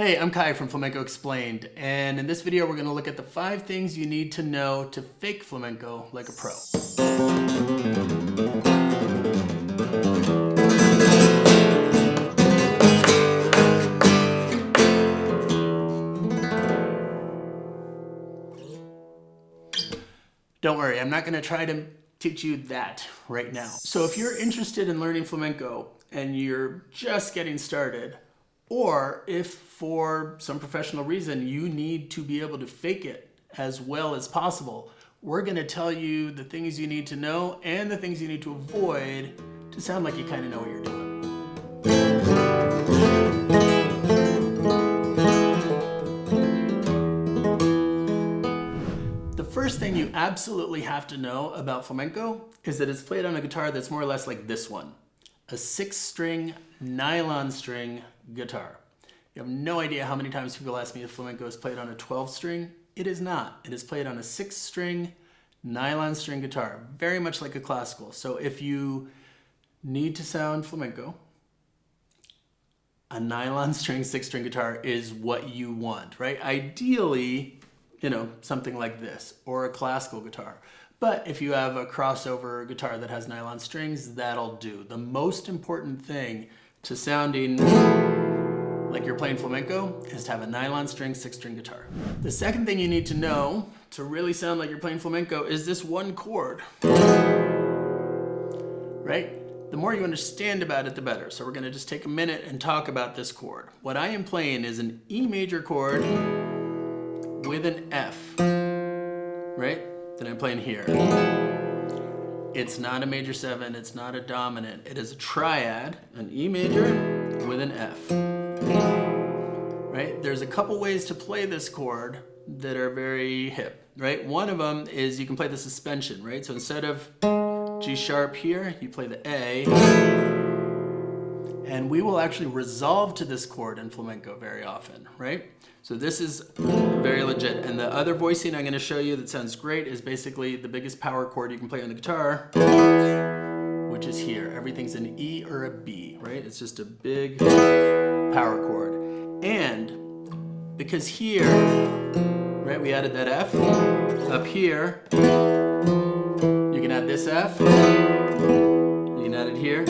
Hey, I'm Kai from Flamenco Explained, and in this video we're going to look at the 5 things you need to know to fake flamenco like a pro. Don't worry, I'm not going to try to teach you that right now. So if you're interested in learning flamenco and you're just getting started, or if for some professional reason you need to be able to fake it as well as possible, we're going to tell you the things you need to know and the things you need to avoid to sound like you kind of know what you're doing. The first thing you absolutely have to know about flamenco is that it's played on a guitar that's more or less like this one, a 6-string nylon string guitar. You have no idea how many times people ask me if flamenco is played on a 12-string. It is not. It is played on a 6-string nylon string guitar, very much like a classical. So if you need to sound flamenco, a nylon string 6-string guitar is what you want, right? Ideally, something like this, or a classical guitar. But if you have a crossover guitar that has nylon strings, that'll do. The most important thing to sounding like you're playing flamenco is to have a nylon string 6-string guitar. The second thing you need to know to really sound like you're playing flamenco is this one chord, right? The more you understand about it, the better. So we're gonna just take a minute and talk about this chord. What I am playing is an E major chord with an F, right? That I'm playing here. It's not a major 7, it's not a dominant. It is a triad, an E major with an F, right? There's a couple ways to play this chord that are very hip, right? One of them is you can play the suspension, right? So instead of G sharp here, you play the A, and we will actually resolve to this chord in flamenco very often, right? So this is very legit. And the other voicing I'm going to show you that sounds great is basically the biggest power chord you can play on the guitar, which is here. Everything's an E or a B, right? It's just a big power chord. And because here, right, we added that F, up here, you can add this F, you can add it here,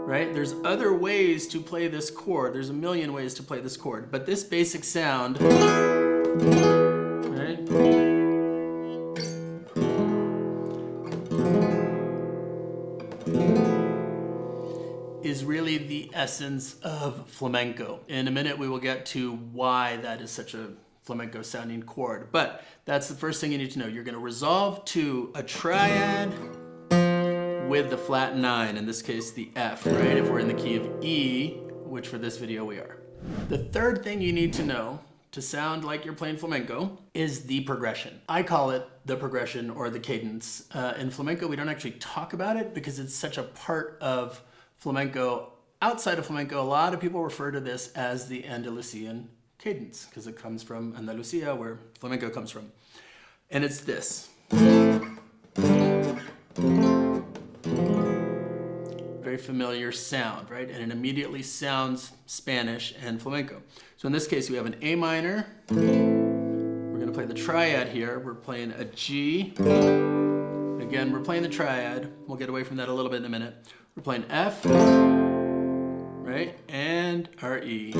right? There's other ways to play this chord. There's a million ways to play this chord, but this basic sound, right, is really the essence of flamenco. In a minute, we will get to why that is such a flamenco sounding chord, but that's the first thing you need to know. You're going to resolve to a triad with the flat 9, in this case the F, right? If we're in the key of E, which for this video we are. The third thing you need to know to sound like you're playing flamenco is the progression. I call it the progression or the cadence. In flamenco, we don't actually talk about it because it's such a part of flamenco. Outside of flamenco, a lot of people refer to this as the Andalusian cadence because it comes from Andalusia, where flamenco comes from. And it's this. Very familiar sound, right? And it immediately sounds Spanish and flamenco. So in this case, we have an A minor. We're going to play the triad here. We're playing a G. Again, we're playing the triad. We'll get away from that a little bit in a minute. We're playing F, right? And our E.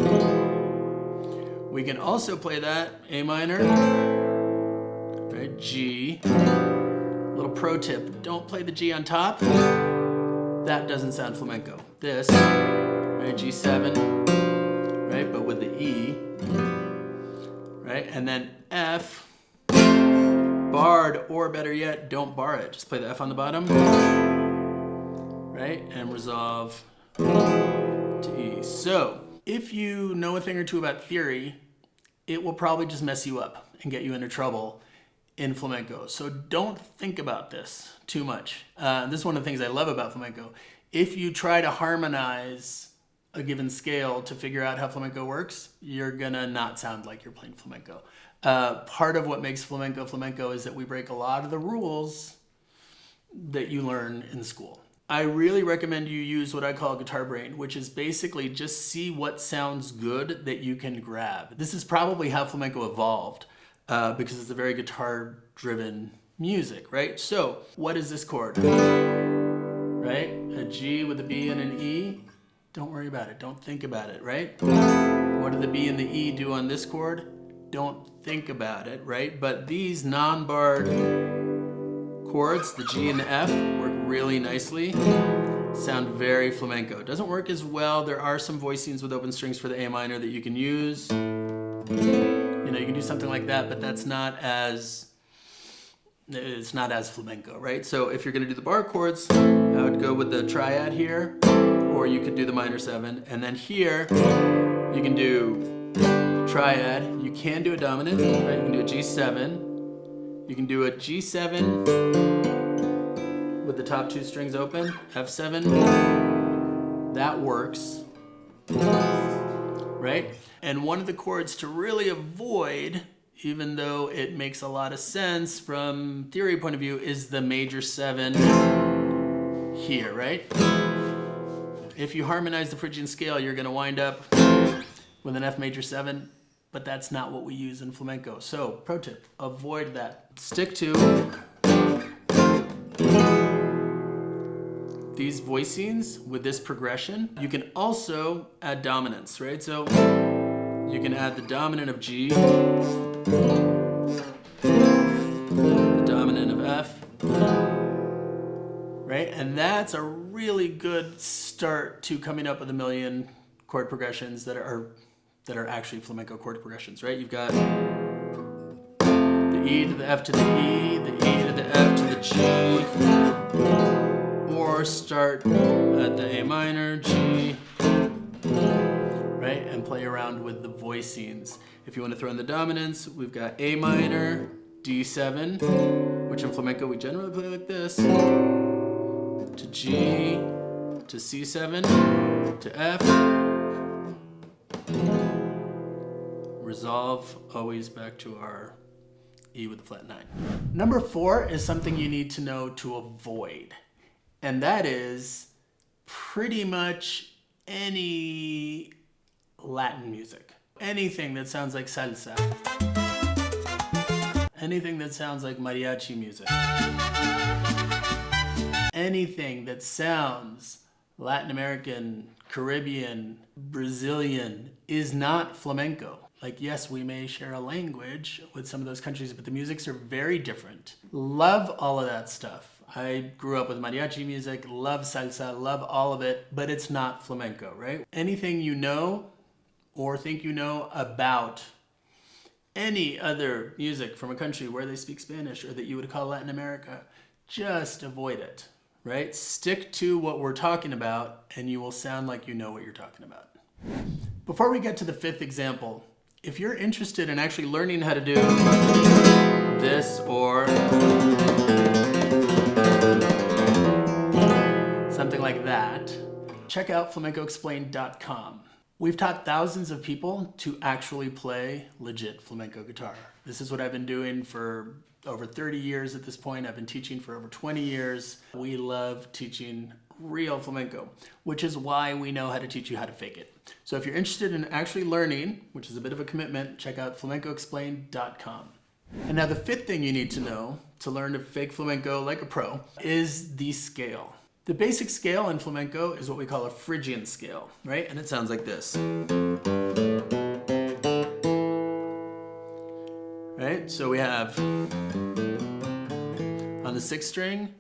We can also play that A minor, right? G. Little pro tip, don't play the G on top. That doesn't sound flamenco. This, right, G7, right, but with the E, right, and then F, barred, or better yet, don't bar it. Just play the F on the bottom, right, and resolve to E. So, if you know a thing or two about theory, it will probably just mess you up and get you into trouble in flamenco. So don't think about this too much. This is one of the things I love about flamenco. If you try to harmonize a given scale to figure out how flamenco works, you're gonna not sound like you're playing flamenco. Part of what makes flamenco flamenco is that we break a lot of the rules that you learn in school. I really recommend you use what I call guitar brain, which is basically just see what sounds good that you can grab. This is probably how flamenco evolved because it's a very guitar-driven music, right? So what is this chord? Right? A G with a B and an E. Don't worry about it. Don't think about it, right? What do the B and the E do on this chord? Don't think about it, right? But these non-barred chords, the G and the F, work really nicely. Sound very flamenco. It doesn't work as well. There are some voicings with open strings for the A minor that you can use. You know, you can do something like that, but that's not as, it's not as flamenco, right? So if you're gonna do the bar chords, I would go with the triad here, or you could do the minor 7. And then here, you can do triad. You can do a dominant, right? You can do a G7. You can do a G7 with the top 2 strings open, F7. That works, right? And one of the chords to really avoid, even though it makes a lot of sense from theory point of view, is the major 7 here, right? If you harmonize the Phrygian scale, you're gonna wind up with an F major 7, but that's not what we use in flamenco. So, pro tip, avoid that. Stick to these voicings with this progression. You can also add dominants, right? So you can add the dominant of G, the dominant of F, right? And that's a really good start to coming up with a million chord progressions that are actually flamenco chord progressions, right? You've got the E to the F to the E, the E to the F to the G, or start at the A minor, G, right? And play around with the voicings. If you want to throw in the dominants, we've got A minor, D7, which in flamenco we generally play like this, to G, to C7, to F, resolve always back to our E with the flat 9. Number 4 is something you need to know to avoid, and that is pretty much any Latin music. Anything that sounds like salsa. Anything that sounds like mariachi music. Anything that sounds Latin American, Caribbean, Brazilian is not flamenco. Like, yes, we may share a language with some of those countries, but the musics are very different. Love all of that stuff. I grew up with mariachi music, love salsa, love all of it, but it's not flamenco, right? Anything you know or think you know about any other music from a country where they speak Spanish or that you would call Latin America, just avoid it, right? Stick to what we're talking about and you will sound like you know what you're talking about. Before we get to the 5th example, if you're interested in actually learning how to do this or something like that, check out flamencoexplained.com. We've taught thousands of people to actually play legit flamenco guitar. This is what I've been doing for over 30 years at this point. I've been teaching for over 20 years. We love teaching real flamenco, which is why we know how to teach you how to fake it. So if you're interested in actually learning, which is a bit of a commitment, check out flamencoexplained.com. And now the 5th thing you need to know to learn to fake flamenco like a pro is the scale. The basic scale in flamenco is what we call a Phrygian scale, right? And it sounds like this. Right? So we have on the 6th string,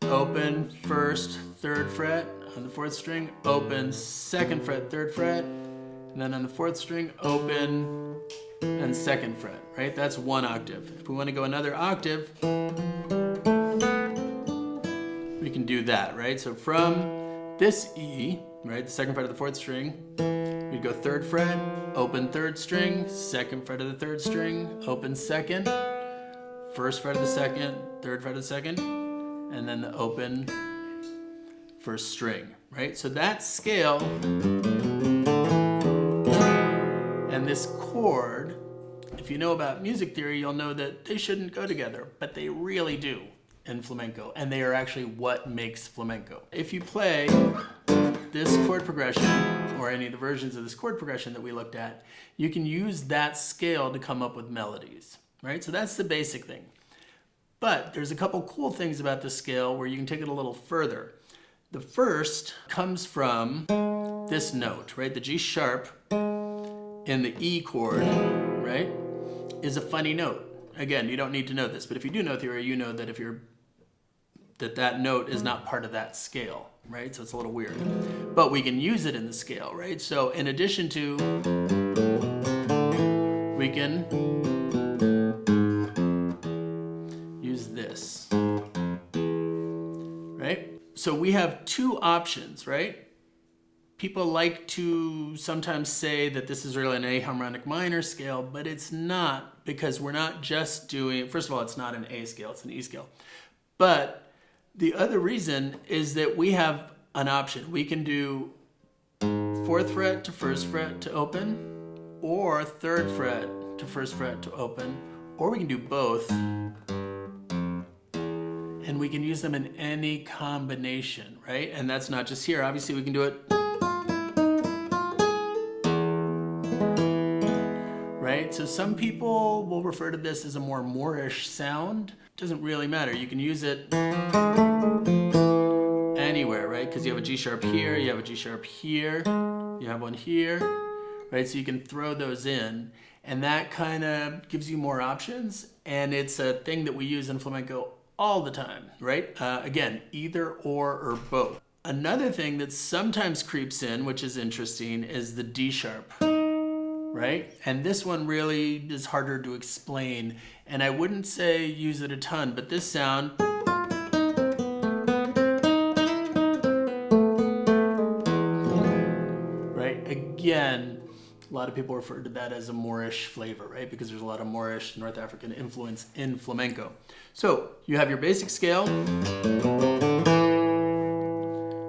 open 1st, 3rd fret. On the 4th string, open 2nd fret, 3rd fret. And then on the 4th string, open and 2nd fret, right? That's 1 octave. If we want to go another octave, we can do that, right? So from this E, right, the 2nd fret of the 4th string, we'd go 3rd fret, open 3rd string, 2nd fret of the 3rd string, open 2nd, 1st fret of the 2nd, 3rd fret of the 2nd, and then the open 1st string, right? So that scale and this chord, if you know about music theory, you'll know that they shouldn't go together, but they really do. in flamenco, and they are actually what makes flamenco. If you play this chord progression, or any of the versions of this chord progression that we looked at, you can use that scale to come up with melodies, right? So that's the basic thing. But there's a couple cool things about this scale where you can take it a little further. The first comes from this note, right? The G sharp in the E chord, right, is a funny note. Again, you don't need to know this, but if you do know theory, you know that that note is not part of that scale, right? So it's a little weird. But we can use it in the scale, right? So in addition to, we can use this, right? So we have two options, right? People like to sometimes say that this is really an A harmonic minor scale, but it's not, because we're not just doing, first of all, it's not an A scale, it's an E scale. But the other reason is that we have an option. We can do 4th fret to 1st fret to open, or 3rd fret to 1st fret to open, or we can do both. And we can use them in any combination, right? And that's not just here. Obviously, we can do it, right? So some people will refer to this as a more Moorish sound. Doesn't really matter. You can use it anywhere, right? Because you have a G sharp here, you have a G sharp here, you have one here, right? So you can throw those in, and that kind of gives you more options. And it's a thing that we use in flamenco all the time, right? Again, either or both. Another thing that sometimes creeps in, which is interesting, is the D sharp, right? And this one really is harder to explain, and I wouldn't say use it a ton, but this sound, right? Again, a lot of people refer to that as a Moorish flavor, right? Because there's a lot of Moorish, North African influence in flamenco. So you have your basic scale,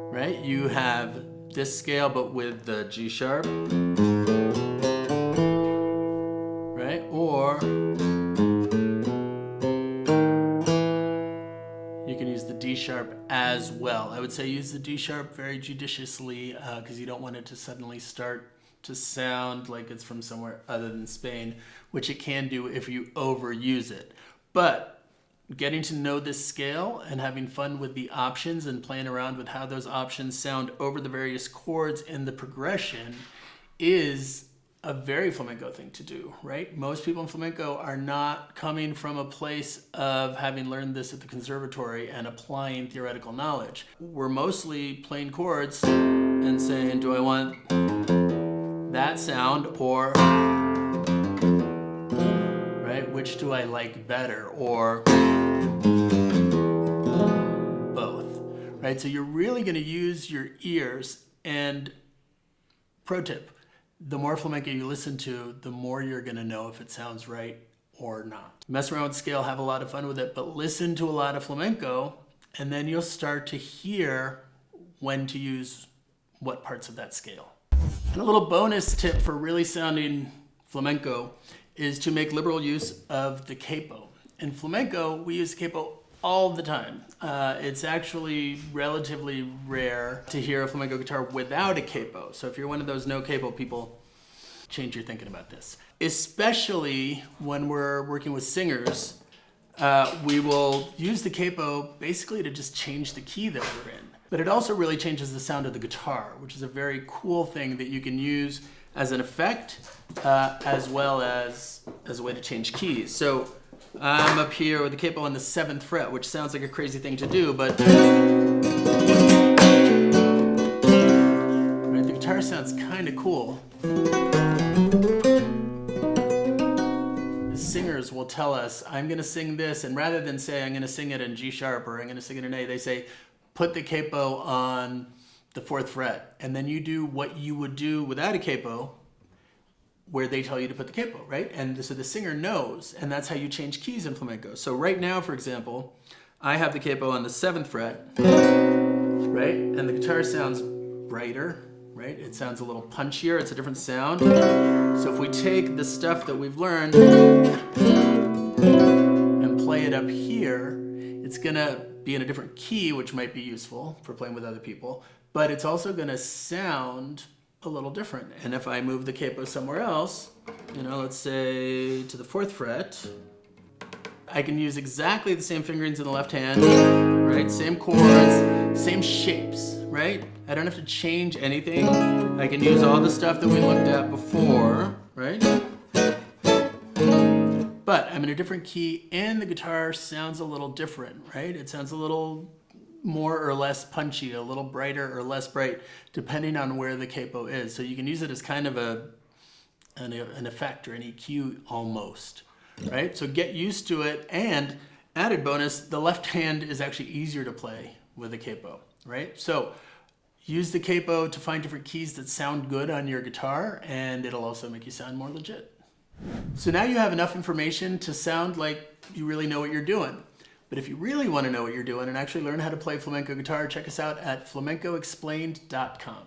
right? You have this scale, but with the G sharp, right? Or you can use the D sharp as well. I would say use the D sharp very judiciously, because you don't want it to suddenly start to sound like it's from somewhere other than Spain, which it can do if you overuse it. But getting to know this scale and having fun with the options and playing around with how those options sound over the various chords in the progression is a very flamenco thing to do, right? Most people in flamenco are not coming from a place of having learned this at the conservatory and applying theoretical knowledge. We're mostly playing chords and saying, do I want that sound, or, right, which do I like better, or both, right? So you're really going to use your ears. And pro tip, the more flamenco you listen to, the more you're going to know if it sounds right or not. Mess around with scale, have a lot of fun with it, but listen to a lot of flamenco, and then you'll start to hear when to use what parts of that scale. And a little bonus tip for really sounding flamenco is to make liberal use of the capo. In flamenco, we use the capo all the time. It's actually relatively rare to hear a flamenco guitar without a capo. So if you're one of those no capo people, change your thinking about this. Especially when we're working with singers, we will use the capo basically to just change the key that we're in. But it also really changes the sound of the guitar, which is a very cool thing that you can use as an effect, as well as a way to change keys. So I'm up here with the capo on the 7th fret, which sounds like a crazy thing to do, but right, the guitar sounds kind of cool. The singers will tell us, I'm going to sing this, and rather than say I'm going to sing it in G sharp or I'm going to sing it in A, they say, put the capo on the 4th fret, and then you do what you would do without a capo, where they tell you to put the capo, right? And so the singer knows, and that's how you change keys in flamenco. So right now, for example, I have the capo on the 7th fret, right? And the guitar sounds brighter, right? It sounds a little punchier, it's a different sound. So if we take the stuff that we've learned and play it up here, It's gonna be in a different key, which might be useful for playing with other people, but it's also gonna sound a little different. And if I move the capo somewhere else, you know, let's say to the 4th fret, I can use exactly the same fingerings in the left hand, right? Same chords, same shapes, right? I don't have to change anything. I can use all the stuff that we looked at before, right? But I'm in a different key and the guitar sounds a little different, right? It sounds a little more or less punchy, a little brighter or less bright, depending on where the capo is. So you can use it as kind of an effect or an EQ almost, right? So get used to it, and added bonus, the left hand is actually easier to play with a capo, right? So use the capo to find different keys that sound good on your guitar, and it'll also make you sound more legit. So now you have enough information to sound like you really know what you're doing. But if you really want to know what you're doing and actually learn how to play flamenco guitar, check us out at flamencoexplained.com.